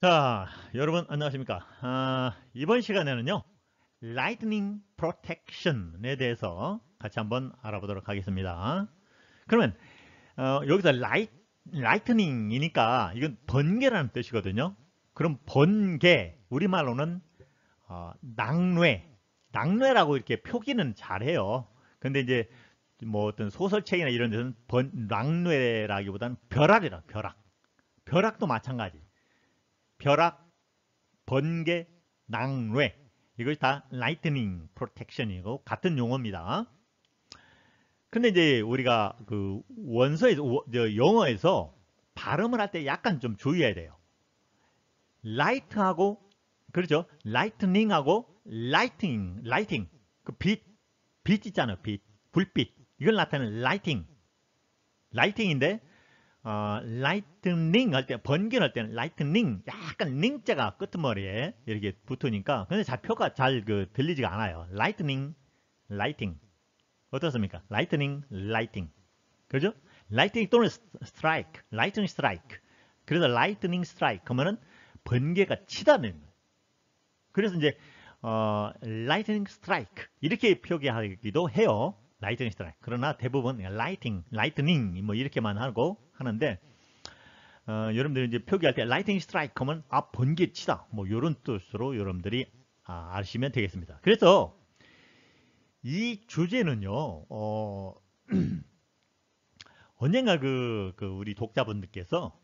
자, 여러분 안녕하십니까? 이번 시간에는요, Lightning Protection에 대해서 같이 한번 알아보도록 하겠습니다. 그러면 여기서 Lightning이니까 이건 번개라는 뜻이거든요. 그럼 번개, 우리말로는 낭뇌라고 이렇게 표기는 잘해요. 근데 이제 뭐 어떤 소설책이나 이런 데서는 낭뇌라기보다는 벼락도 마찬가지. 벼락, 번개, 낭뢰 이것이 다 라이트닝 프로텍션이고 같은 용어입니다. 근데 이제 우리가 그 원서에서 영어에서 발음을 할 때 약간 좀 주의해야 돼요. 라이트하고 그렇죠. 라이트닝하고 라이팅 그 빛 있잖아요. 불빛 이걸 나타내는 라이팅인데 라이트닝 할 때, 번개를 할 때는 라이트닝, 약간 닝자가 끄트머리에 이렇게 붙으니까, 근데 잘 표가 잘 들리지가 않아요. 라이팅. 어떻습니까? 라이팅. 그죠? 라이팅 또는 스트라이크, 라이트닝 스트라이크. 그래서 라이트닝 스트라이크 하면은 번개가 치다는 거예요. 그래서 이제, 라이트닝 스트라이크. 이렇게 표기하기도 해요. 라이트닝 스트라이크. 그러나 대부분 라이트닝, 뭐 이렇게만 하고 하는데, 여러분들이 이제 표기할 때 라이트닝 스트라이크 하면 번개 치다. 뭐 이런 뜻으로 여러분들이 아시면 되겠습니다. 그래서 이 주제는요, 언젠가 우리 독자분들께서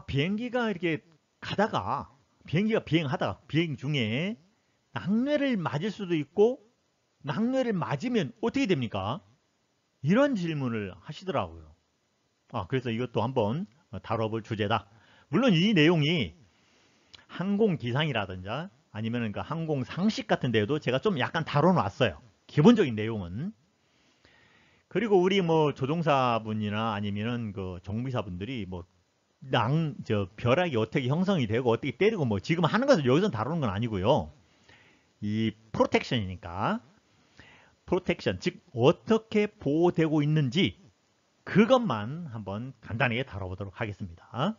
비행기가 이렇게 가다가 비행기가 비행 중에 낙뢰를 맞을 수도 있고 낙뢰를 맞으면 어떻게 됩니까? 이런 질문을 하시더라고요. 그래서 이것도 한번 다뤄볼 주제다. 물론 이 내용이 항공기상이라든지 아니면 그 항공 상식 같은 데도 제가 좀 약간 다뤄놨어요. 기본적인 내용은. 그리고 우리 뭐 조종사분이나 아니면은 그 정비사분들이 뭐 벼락이 어떻게 형성이 되고 어떻게 때리고 뭐 지금 하는 것을 여기서 다루는 건 아니고요. 이 프로텍션이니까 프로텍션, 즉 어떻게 보호되고 있는지 그것만 한번 간단하게 다뤄보도록 하겠습니다.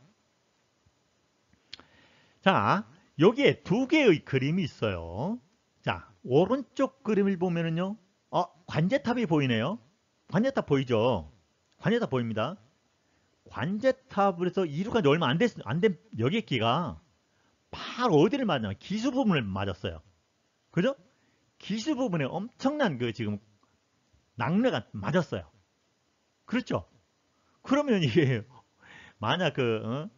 자, 여기에 두 개의 그림이 있어요. 자, 오른쪽 그림을 보면은요, 관제탑이 보이네요. 관제탑 보이죠? 관제탑 보입니다. 관제탑에서 이륙한 지 얼마 안 된 여객기가 바로 어디를 맞았냐? 기수 부분을 맞았어요. 그죠? 기수 부분에 엄청난 지금 낙뢰가 맞았어요. 그렇죠? 그러면 이게 만약 그거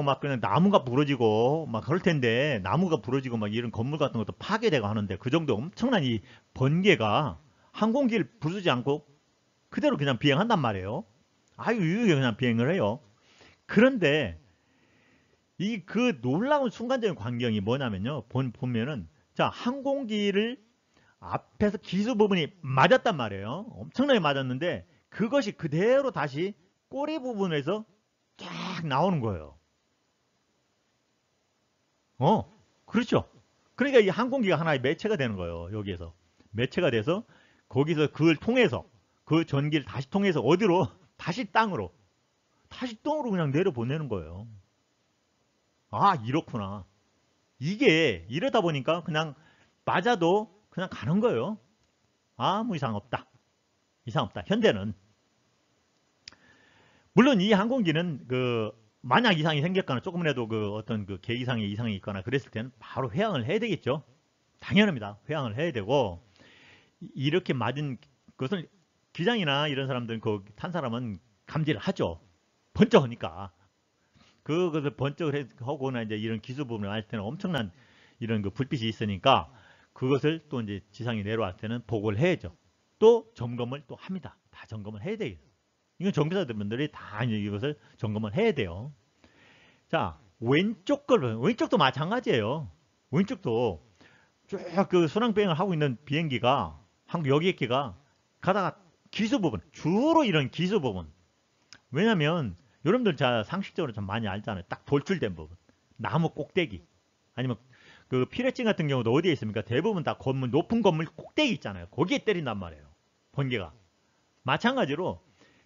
막 그냥 나무가 부러지고 막 그럴 텐데 나무가 부러지고 막 이런 건물 같은 것도 파괴되고 하는데 그 정도 엄청난 이 번개가 항공기를 부수지 않고 그대로 그냥 비행한단 말이에요. 아유 유유하게 그냥 비행을 해요. 그런데 이 놀라운 순간적인 광경이 뭐냐면요. 보면은 자 항공기를 앞에서 기수 부분이 맞았단 말이에요. 엄청나게 맞았는데 그것이 그대로 다시 꼬리 부분에서 쫙 나오는 거예요. 그렇죠. 그러니까 이 항공기가 하나의 매체가 되는 거예요. 여기에서. 매체가 돼서 거기서 그걸 통해서 그 전기를 다시 통해서 어디로? 다시 땅으로. 다시 땅으로 그냥 내려보내는 거예요. 이렇구나. 이게 이러다 보니까 그냥 맞아도 그냥 가는 거예요. 아무 이상 없다. 이상 없다. 현대는. 물론 이 항공기는 만약 이상이 생겼거나 조금이라도 어떤 계기상의 이상이 있거나 그랬을 때는 바로 회항을 해야 되겠죠. 당연합니다. 회항을 해야 되고 이렇게 맞은 것을 기장이나 이런 사람들 탄 사람은 감지를 하죠. 번쩍하니까 그것을 번쩍을 하거나 이제 이런 기수 부분을 할 때는 엄청난 이런 불빛이 있으니까 그것을 또 이제 지상에 내려왔을 때는 보고를 해야죠. 또 점검을 또 합니다. 다 점검을 해야 되겠어요. 이건 정비사분들이 다 이것을 점검을 해야 돼요. 자, 왼쪽도 마찬가지예요. 왼쪽도 쭉 순항비행을 하고 있는 비행기가, 한국 여객기가 가다가 기수 부분, 주로 이런 기수 부분. 왜냐면, 여러분들 상식적으로 좀 많이 알잖아요. 딱 돌출된 부분. 나무 꼭대기. 아니면 피레칭 같은 경우도 어디에 있습니까? 대부분 다 높은 건물 꼭대기 있잖아요. 거기에 때린단 말이에요. 번개가. 마찬가지로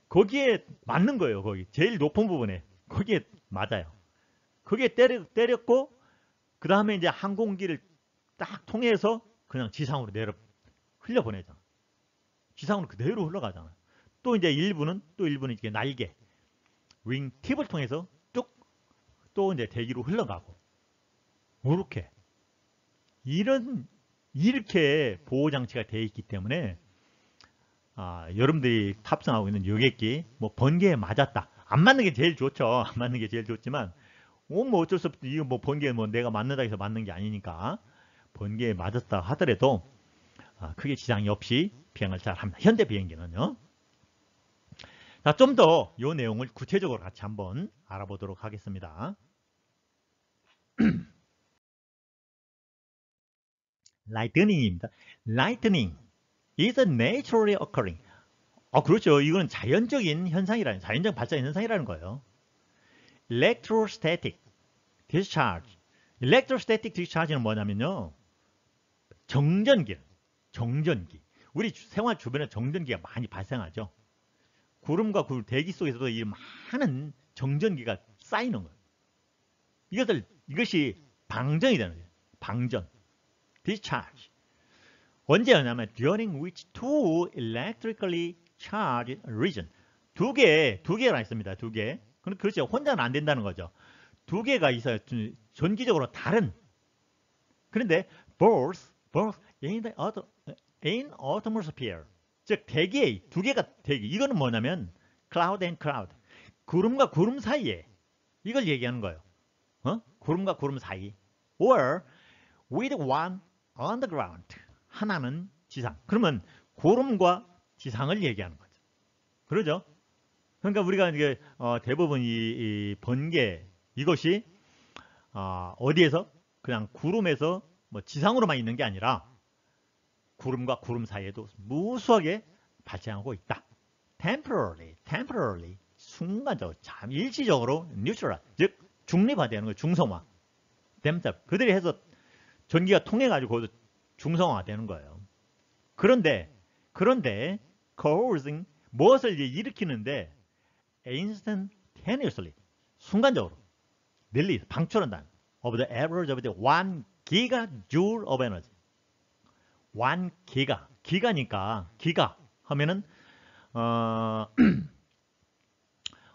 거기에 맞는 거예요. 거기 제일 높은 부분에. 거기에 맞아요. 거기에 때렸고 그 다음에 이제 항공기를 딱 통해서 그냥 지상으로 흘려보내잖아. 지상으로 그대로 흘러가잖아. 또 이제 일부는 이게 날개, 윙 팁을 통해서 쭉 또 이제 대기로 흘러가고 이렇게 보호 장치가 되어 있기 때문에 여러분들이 탑승하고 있는 여객기 뭐 번개에 맞았다. 안 맞는 게 제일 좋죠. 안 맞는 게 제일 좋지만 뭐 어쩔 수 없이 이거 뭐 번개 뭐 내가 맞는다 해서 맞는 게 아니니까 번개에 맞았다 하더라도 크게 지장이 없이 비행을 잘 합니다. 현대 비행기는요. 자, 좀 더 이 내용을 구체적으로 같이 한번 알아보도록 하겠습니다. lightning입니다. lightning is naturally occurring. 그렇죠. 이거는 자연적인 자연적 발생 현상이라는 거예요. electrostatic discharge. electrostatic discharge는 뭐냐면요. 정전기. 우리 생활 주변에 정전기가 많이 발생하죠. 구름과 대기 속에서도 이 많은 정전기가 쌓이는 거예요. 이것이 방전이 되는 거예요. 방전. discharge. 언제 하냐면 during which two electrically charged region. 두 개가 있습니다. 두 개. 그렇죠. 혼자는 안 된다는 거죠. 두 개가 있어요. 전기적으로 다른. 그런데 both in the atmosphere. 즉 대기에 두 개가 대기. 이거는 뭐냐면 cloud and cloud. 구름과 구름 사이에 이걸 얘기하는 거예요. 구름과 구름 사이. or with one on the ground. 하나는 지상. 그러면 구름과 지상을 얘기하는 거죠. 그러죠? 그러니까 우리가 이게 대부분 이 번개 이것이 어디에서 그냥 구름에서 뭐 지상으로만 있는 게 아니라 구름과 구름 사이에도 무수하게 발생하고 있다. temporarily 순간적으로 일시적으로 neutral 즉 중립화되는 거예요. 중성화. 그들이 해서 전기가 통해 가지고 거기서 중성화되는 거예요. 그런데 causing 무엇을 일으키는데 instantaneously 순간적으로 release 방출한다. of the average of the 1 gigajoule of energy. 1 기가니까 기가 하면은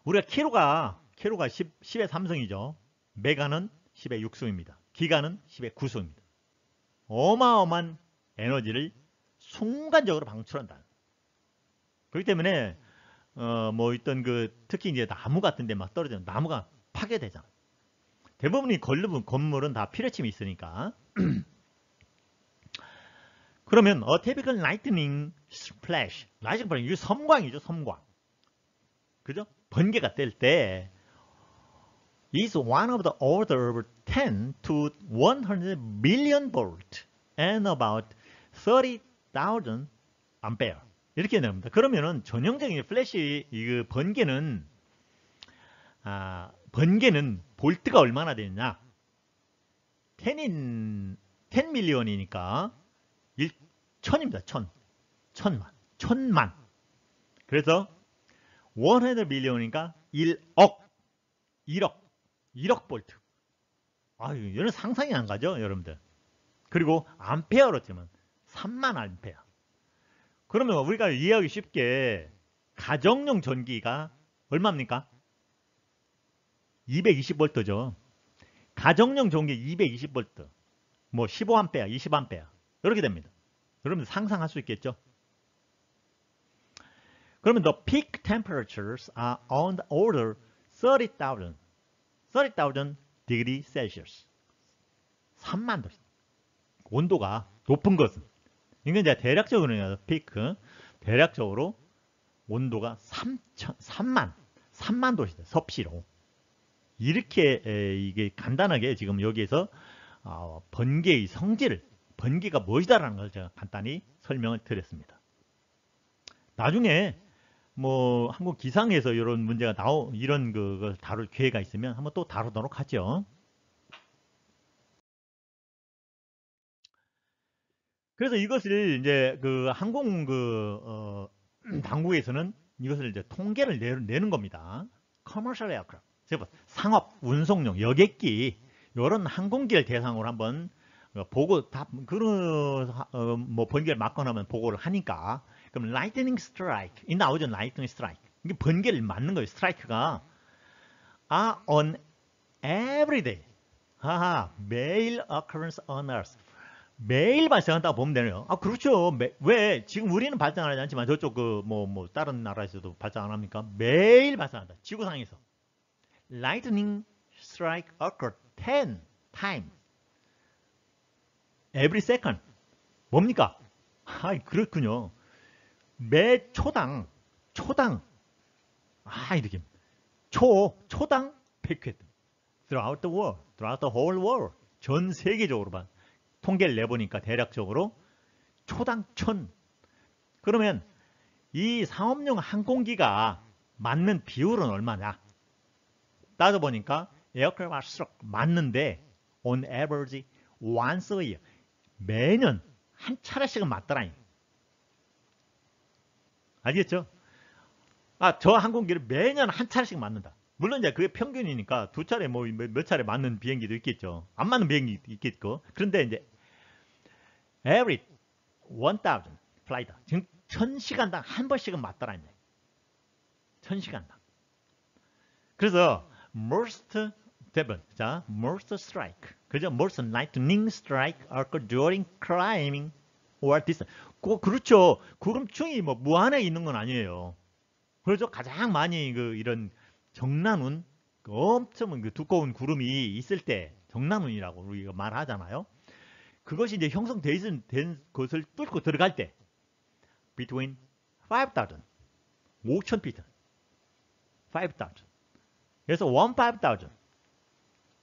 우리가 키로가 10의 3승이죠. 메가는 10의 6승입니다. 기가는 10의 9승입니다. 어마어마한 에너지를 순간적으로 방출한다. 그렇기 때문에 뭐 있던 특히 이제 나무 같은 데 막 떨어지는 나무가 파괴되잖아. 대부분이 건물은 다 피뢰침이 있으니까. 그러면 typical lightning splash, 이게 섬광이죠, 섬광. 그죠? 번개가 뜰 때 is one of the order of 10 to 100 million volt and about 30,000 ampere. 이렇게 나옵니다. 그러면은 전형적인 플래시 번개는 볼트가 얼마나 되느냐? 10 밀리언이니까 1000입니다. 1000만. 그래서 100 밀리언이니까 1억 볼트. 이거는 상상이 안 가죠, 여러분들. 그리고 암페어로 치면 3만 암페어. 그러면 우리가 이해하기 쉽게 가정용 전기가 얼마입니까? 220V죠. 가정용 전기 220V. 뭐 15A, 20A. 이렇게 됩니다. 여러분들 상상할 수 있겠죠? 그러면 the peak temperatures are on the order 30,000 degree Celsius. 3만 도. 온도가 높은 것은. 이건 이제 대략적으로는 피크. 대략적으로 온도가 3만 도시다. 섭씨로. 이렇게 이게 간단하게 지금 여기에서 번개의 성질, 번개가 무엇이다라는 걸 제가 간단히 설명을 드렸습니다. 나중에 뭐 한국 기상에서 이런 문제가 이런 걸 다룰 기회가 있으면 한번 또 다루도록 하죠. 그래서 이것을 이제 항공 당국에서는 이것을 이제 통계를 내는 겁니다. Commercial aircraft, 즉 상업, 운송용, 여객기 이런 항공기를 대상으로 한번 보고 다 그런 뭐 번개를 맞거나 하면 보고를 하니까 그럼 lightning strike 이 나오죠. lightning strike 이게 번개를 맞는 거예요. 스트라이크가 on every day 하하 매일 occurrence on earth 매일 발생한다고 보면 되네요. 아 그렇죠. 왜 지금 우리는 발생하지 않지만 저쪽 그 뭐 다른 나라에서도 발생 안 합니까? 매일 발생한다. 지구상에서 lightning strike occur 10 times every second. 뭡니까? 아 그렇군요. 매 초당 이렇게 초당 100회 throughout the world, throughout the whole world 전 세계적으로 봐 통계를 내보니까 대략적으로 초당 1000. 그러면 이 상업용 항공기가 맞는 비율은 얼마냐? 따져보니까 에어크래프트 스트럭 맞는데 on average once a year 매년 한 차례씩은 맞더라니. 알겠죠? 아, 저 항공기를 매년 한 차례씩 맞는다. 물론 이제 그게 평균이니까 두 차례 뭐 몇 차례 맞는 비행기도 있겠죠. 안 맞는 비행기도 있겠고. 그런데 이제 every 1000 flight 지금 1000시간당 한 번씩은 맞더라니. 1000시간당. 그래서 most 대번 자 most strike 그죠? most lightning strike occur during climbing or descent. 그렇죠. 구름층이 뭐 무한에 있는 건 아니에요. 그래서 가장 많이 이런 정난운 엄청 두꺼운 구름이 있을 때 정난운이라고 우리가 말하잖아요. 그것이 이제 형성된 것을 뚫고 들어갈 때 between 5,000 5,000피트 5,000 그래서 15,000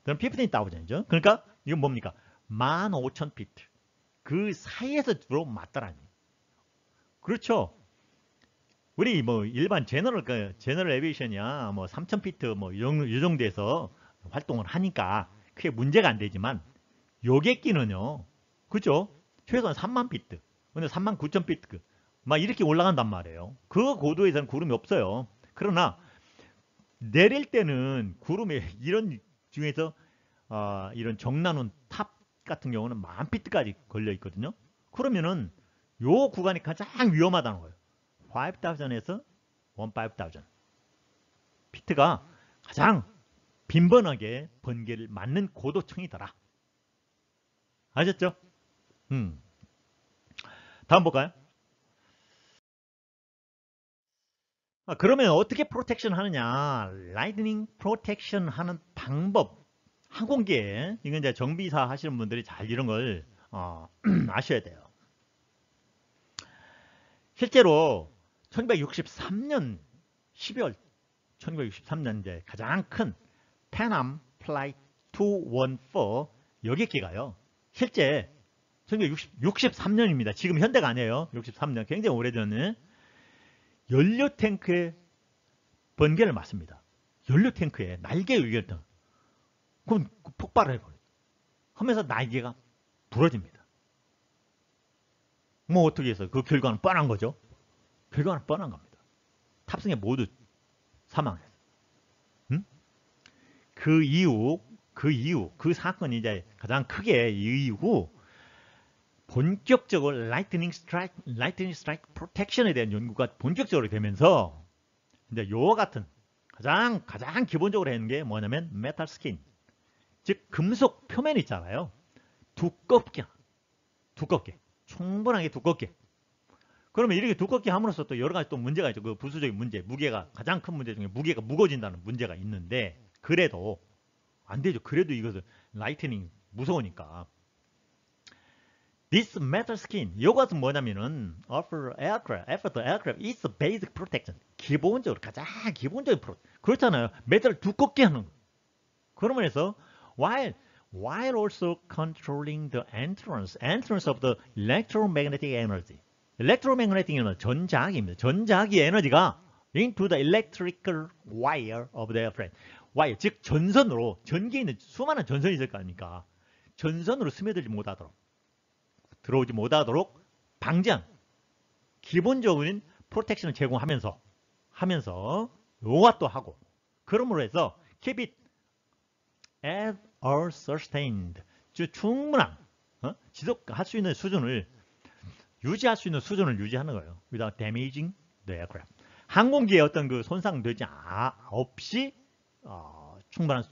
그럼 15,000이죠. 그러니까 이건 뭡니까? 15,000피트 그 사이에서 주로 맞더라니. 그렇죠. 우리 뭐 일반 제너럴 에비에이션이야 뭐 3,000피트 뭐 이 정도에서 활동을 하니까 크게 문제가 안 되지만 여객기는요. 그죠? 최소한 30,000피트 근데 39,000피트 막 이렇게 올라간단 말이에요. 그 고도에서는 구름이 없어요. 그러나 내릴 때는 구름이 이런 중에서 이런 정난운 탑 같은 경우는 10,000피트까지 걸려 있거든요. 그러면은 요 구간이 가장 위험하다는 거예요. 5,000에서 15,000 피트가 가장 빈번하게 번개를 맞는 고도층이더라. 아셨죠? 다음 볼까요? 그러면 어떻게 프로텍션 하느냐? 라이트닝 프로텍션 하는 방법. 항공기에 이건 이제 정비사 하시는 분들이 잘 이런 걸 아셔야 돼요. 실제로 1963년 12월 1963년 이제 가장 큰 Pan-Am Flight 214 여객기가요. 실제 1963년입니다. 지금 현대가 아니에요. 63년 굉장히 오래전에 연료 탱크에 번개를 맞습니다. 연료 탱크에 날개 의결등. 그럼 폭발을 해버려요. 하면서 날개가 부러집니다. 뭐 어떻게 해서 그 결과는 뻔한 거죠. 결과는 뻔한 겁니다. 탑승에 모두 사망했어요. 그 이후 그 사건이 이제 가장 크게 이후 본격적으로 라이트닝 스트라이크 프로텍션에 대한 연구가 본격적으로 되면서 이제 요와 같은 가장 기본적으로 하는 게 뭐냐면 메탈 스킨, 즉 금속 표면 있잖아요. 두껍게 충분하게 두껍게. 그러면 이렇게 두껍게 함으로써 또 여러 가지 또 문제가 있죠. 그 부수적인 문제, 무게가 가장 큰 문제 중에 무게가 무거워진다는 문제가 있는데 그래도 안 되죠. 그래도 이것은 라이트닝 무서우니까. This metal skin, 이것은 뭐냐면은 offer the aircraft is basic protection. 기본적으로 가장 기본적인 그렇잖아요. 메탈을 두껍게 하는 거. 그러면서 while also controlling the entrance of the electromagnetic energy. electromagnetic energy 전자기입니다. 전자기 에너지가 into the electrical wire of the airplane. wire 즉 전선으로 전기에 있는 수많은 전선이 있을 거 아닙니까? 전선으로 스며들지 못하도록 들어오지 못하도록 방지한 기본적인 프로텍션을 제공하면서 요가 또 하고 그러므로 해서 keep it at a sustained, 충분한 지속할 수 있는 수준을 유지할 수 있는 수준을 유지하는 거예요. without damaging the aircraft. 항공기에 어떤 그 손상되지 없이 충분한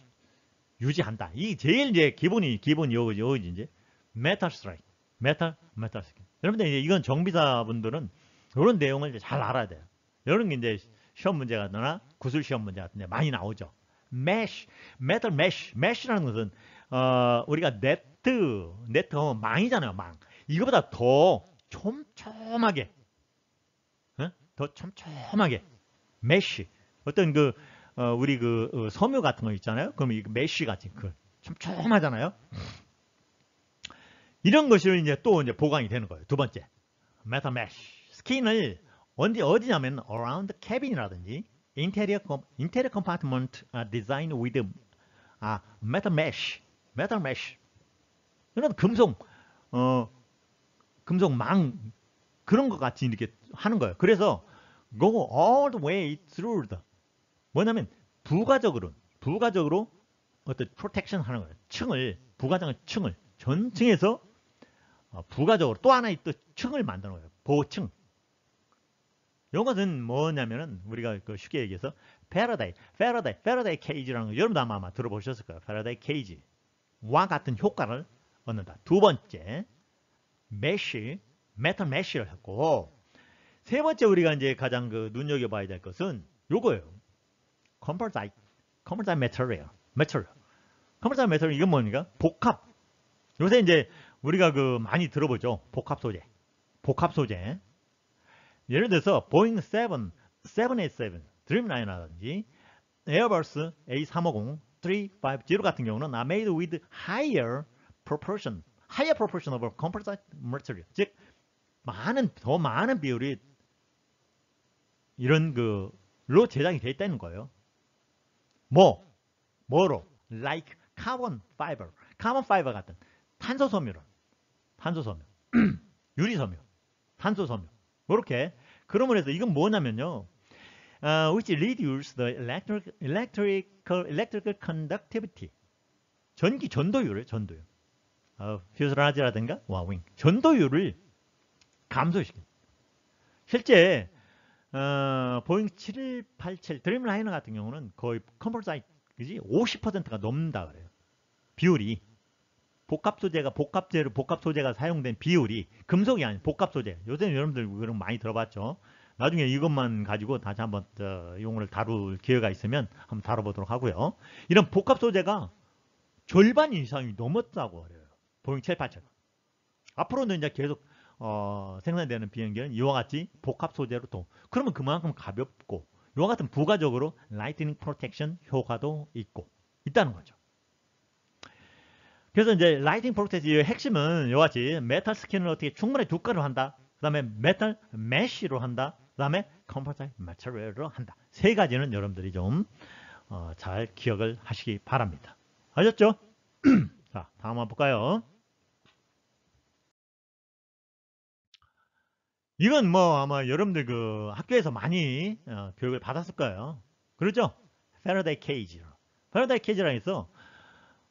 유지한다. 이게 제일 이제 기본이 여기 이제 metal strike, metal strike. 여러분들 이제 이건 정비사분들은 이런 내용을 이제 잘 알아야 돼요. 이런 게 이제 시험 문제 같거나 구술 시험 문제 같은데 많이 나오죠. mesh, metal mesh라는 것은 우리가 네트 하면 망이잖아요, 망. 이거보다 더 촘촘하게, 더 촘촘하게 메쉬. 어떤 그 우리 그 섬유 같은 거 있잖아요. 그럼 이 메쉬 같이 그 촘촘하잖아요. 이런 것이 이제 또 이제 보강이 되는 거예요. 두 번째, 메탈 메쉬. 스킨을 어디냐면 around the cabin이라든지 interior compartment designed with metal mesh. 이런 금속망 그런 것 같이 이렇게 하는 거예요. 그래서 go all the way through the 뭐냐면 부가적으로 어떤 프로텍션 하는 거예요. 부가적인 층을 전층에서 부가적으로 또 하나의 또 층을 만드는 거예요. 보호층. 이것은 뭐냐면은 우리가 그 쉽게 얘기해서 페러다이 케이지라는 거 여러분도 아마 들어보셨을 거예요. 페러다이 케이지와 같은 효과를 얻는다. 두 번째, 메탈 메쉬를 했고, 세 번째 우리가 이제 가장 그 눈여겨봐야 될 것은 요거예요. 컴포자이트 메터리얼. 컴포자이트 메터리얼 이건 뭡니까? 복합. 요새 이제 우리가 그 많이 들어보죠. 복합 소재. 예를 들어서 보잉 787 드림라이너라든지 에어버스 A350, 350 같은 경우는 are made with higher proportion of composite material. 즉 더 많은 비율이 이런 그로 제작이 되어 있다는 거예요. 뭐로? Like carbon fiber 같은 탄소섬유, 유리섬유, 탄소섬유. 이렇게 그러면 해서 이건 뭐냐면요, which reduce the electrical conductivity, 전도율, 퓨즈라지라든가 와윙 전도율을 감소시켜. 실제 보잉 787 드림라이너 같은 경우는 거의 컴포자이트 그지 50%가 넘는다 그래요. 비율이 복합 소재가 사용된 비율이 금속이 아닌 복합 소재. 요새는 여러분들 그런 많이 들어봤죠. 나중에 이것만 가지고 다시 한번 용어를 다룰 기회가 있으면 한번 다뤄보도록 하고요. 이런 복합 소재가 절반 이상이 넘었다고 그래요. 보잉 787. 앞으로는 이제 계속 생산되는 비행기는 이와 같이 복합 소재로 또 그러면 그만큼 가볍고 이와 같은 부가적으로 라이트닝 프로텍션 효과도 있다는 거죠. 그래서 이제 라이팅 프로텍션의 핵심은 이와 같이 메탈 스킨을 어떻게 충분히 두께로 한다. 그 다음에 메탈 메쉬로 한다. 그 다음에 컴포자이트 매트리얼로 한다. 세 가지는 여러분들이 좀 잘 기억을 하시기 바랍니다. 아셨죠? 자, 다음 한번 볼까요? 이건 뭐 아마 여러분들 그 학교에서 많이 교육을 받았을 거예요. 그렇죠? 패러다이 케이지라 해서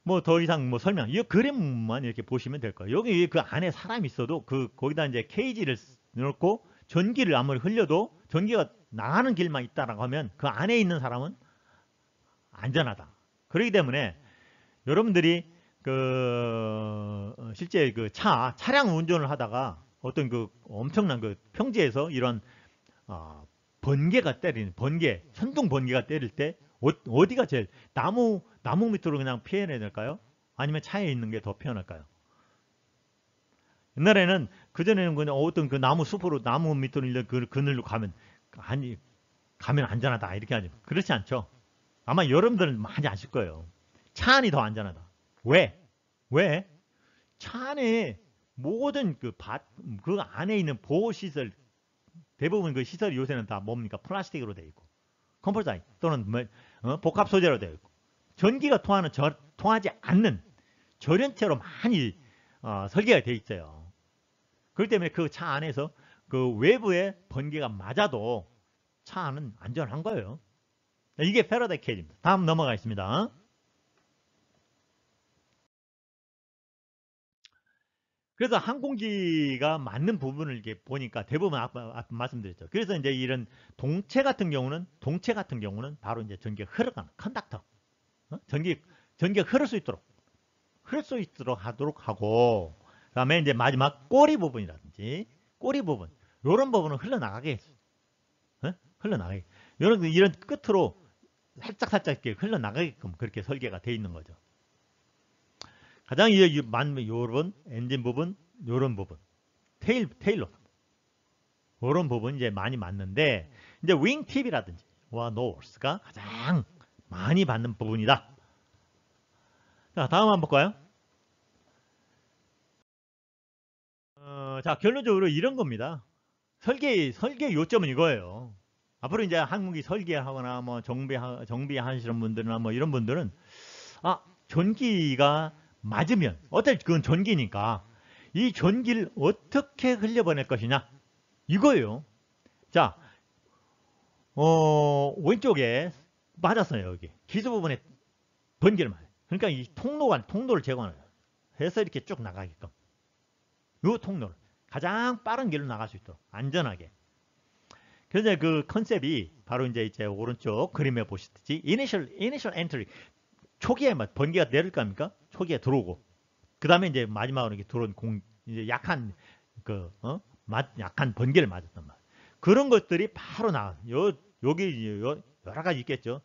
뭐 더 이상 뭐 설명, 이 그림만 이렇게 보시면 될 거예요. 여기 그 안에 사람이 있어도 거기다 이제 케이지를 넣고 전기를 아무리 흘려도 전기가 나가는 길만 있다라고 하면 그 안에 있는 사람은 안전하다. 그렇기 때문에 여러분들이 실제 차량 운전을 하다가 어떤 그 엄청난 그 평지에서 이런 천둥 번개가 때릴 때 어디가 제일 나무 밑으로 그냥 피해내야 될까요? 아니면 차에 있는 게 더 피해날까요? 옛날에는 그전에는 그냥 어떤 그 나무 밑으로 있는 그늘로 가면 안전하다 이렇게 하죠. 그렇지 않죠? 아마 여러분들은 많이 아실 거예요. 차 안이 더 안전하다. 왜? 차 안에 모든 그 안에 있는 보호 시설 대부분 그 시설이 요새는 다 뭡니까? 플라스틱으로 되어 있고 컴포자이트 또는 복합 소재로 되어 있고 전기가 통하지 않는 절연체로 많이 설계가 되어 있어요. 그렇기 때문에 그 차 안에서 그 외부에 번개가 맞아도 차 안은 안전한 거예요. 이게 패러다이 케이지입니다. 다음 넘어가겠습니다. 그래서 항공기가 맞는 부분을 이렇게 보니까 대부분 아까 말씀드렸죠. 그래서 이제 이런 동체 같은 경우는 바로 이제 전기가 흘러가는 컨덕터, 전기가 흐를 수 있도록 하도록 하고, 그다음에 이제 마지막 꼬리 부분이라든지 꼬리 부분, 이런 부분은 흘러나가게, 흘러나가게. 이런 끝으로 살짝 이렇게 흘러나가게끔 그렇게 설계가 돼 있는 거죠. 가장 맞는 요런 엔진 부분, 요런 부분, 테일로 요런 부분 이제 많이 맞는데, 이제 윙팁이라든지 와 노스가 가장 많이 받는 부분이다. 자, 다음 한번 볼까요? 자, 결론적으로 이런 겁니다. 설계 요점은 이거예요. 앞으로 이제 항공기 설계하거나 뭐 정비하시는 분들이나 뭐 이런 분들은 전기가 맞으면 그건 전기니까 이 전기를 어떻게 흘려보낼 것이냐 이거예요. 자, 왼쪽에 맞았어요. 여기 기소 부분에 번개를 맞아요. 그러니까 이 통로를 제거하는 거예요. 해서 이렇게 쭉 나가게끔 이 통로를 가장 빠른 길로 나갈 수 있도록 안전하게. 그래서 그 컨셉이 바로 이제 오른쪽 그림에 보시듯이 이니셜 엔트리, 초기에 번개가 내릴 거 아닙니까? 초기에 들어오고 그 다음에 이제 마지막으로 이렇게 들어온 이제 약한 약한 번개를 맞았단 말이에요. 그런 것들이 바로 여기 여러 가지 있겠죠.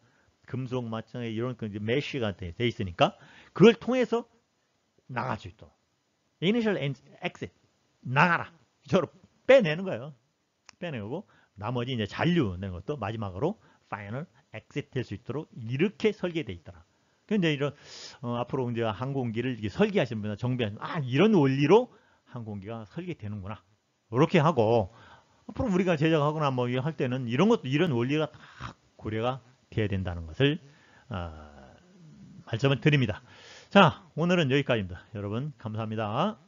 금속 마찬가지 이런 이제 메쉬가 돼 있으니까 그걸 통해서 나갈 수 있도록 이니셜 엑sit 나가라 저로 빼내는 거예요. 빼내고 나머지 이제 잔류 내는 것도 마지막으로 파이널 엑sit 될 수 있도록 이렇게 설계되어 있더라. 근데 이런 앞으로 이제 항공기를 설계하시는 분이나 정비하시는 이런 원리로 항공기가 설계되는구나. 이렇게 하고 앞으로 우리가 제작하거나 뭐 할 때는 이런 원리가 다 고려가 돼야 된다는 것을 말씀을 드립니다. 자, 오늘은 여기까지입니다. 여러분 감사합니다.